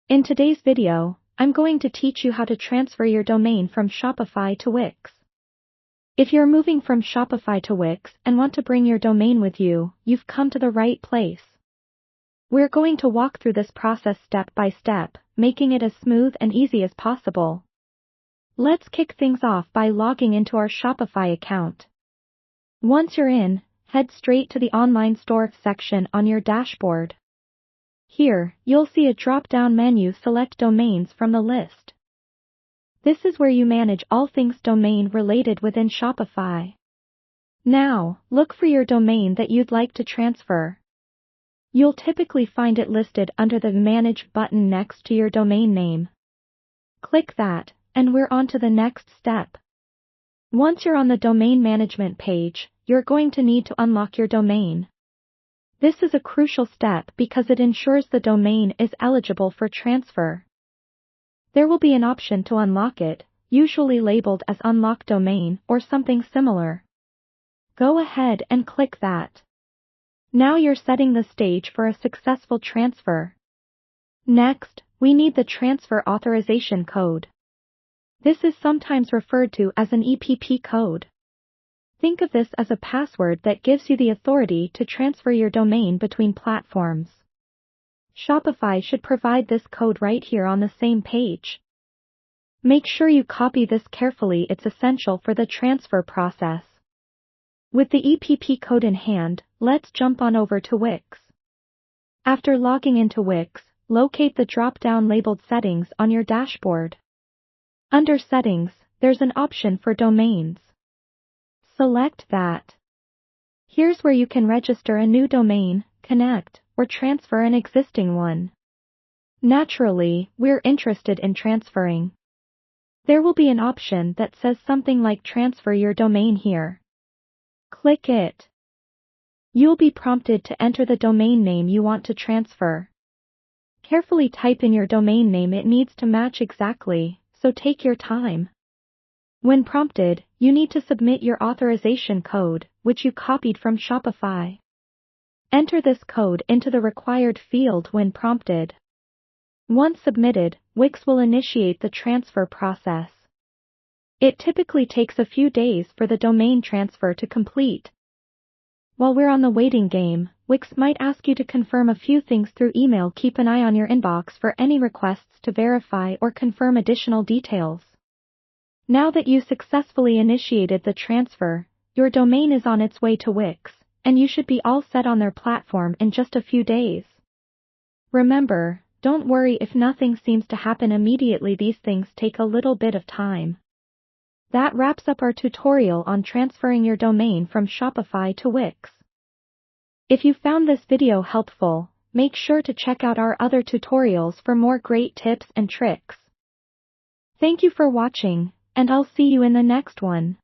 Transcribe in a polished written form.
In today's video, I'm going to teach you how to transfer your domain from Shopify to Wix. If you're moving from Shopify to Wix and want to bring your domain with you, you've come to the right place. We're going to walk through this process step by step, making it as smooth and easy as possible. Let's kick things off by logging into our Shopify account. Once you're in, head straight to the online store section on your dashboard. Here, you'll see a drop-down menu. Select domains from the list. This is where you manage all things domain related within Shopify. Now, look for your domain that you'd like to transfer. You'll typically find it listed under the Manage button next to your domain name. Click that, and we're on to the next step. Once you're on the domain management page, you're going to need to unlock your domain. This is a crucial step because it ensures the domain is eligible for transfer. There will be an option to unlock it, usually labeled as Unlock Domain or something similar. Go ahead and click that. Now you're setting the stage for a successful transfer. Next, we need the transfer authorization code. This is sometimes referred to as an EPP code. Think of this as a password that gives you the authority to transfer your domain between platforms. Shopify should provide this code right here on the same page. Make sure you copy this carefully. It's essential for the transfer process. With the EPP code in hand, let's jump on over to Wix. After logging into Wix, locate the drop-down labeled Settings on your dashboard. Under Settings, there's an option for domains. Select that. Here's where you can register a new domain, connect, or transfer an existing one. Naturally, we're interested in transferring. There will be an option that says something like Transfer Your Domain here. Click it. You'll be prompted to enter the domain name you want to transfer. Carefully type in your domain name. It needs to match exactly, so take your time. When prompted, you need to submit your authorization code, which you copied from Shopify. Enter this code into the required field when prompted. Once submitted, Wix will initiate the transfer process. It typically takes a few days for the domain transfer to complete. While we're on the waiting game, Wix might ask you to confirm a few things through email. Keep an eye on your inbox for any requests to verify or confirm additional details. Now that you successfully initiated the transfer, your domain is on its way to Wix, and you should be all set on their platform in just a few days. Remember, don't worry if nothing seems to happen immediately. These things take a little bit of time. That wraps up our tutorial on transferring your domain from Shopify to Wix. If you found this video helpful, make sure to check out our other tutorials for more great tips and tricks. Thank you for watching, and I'll see you in the next one.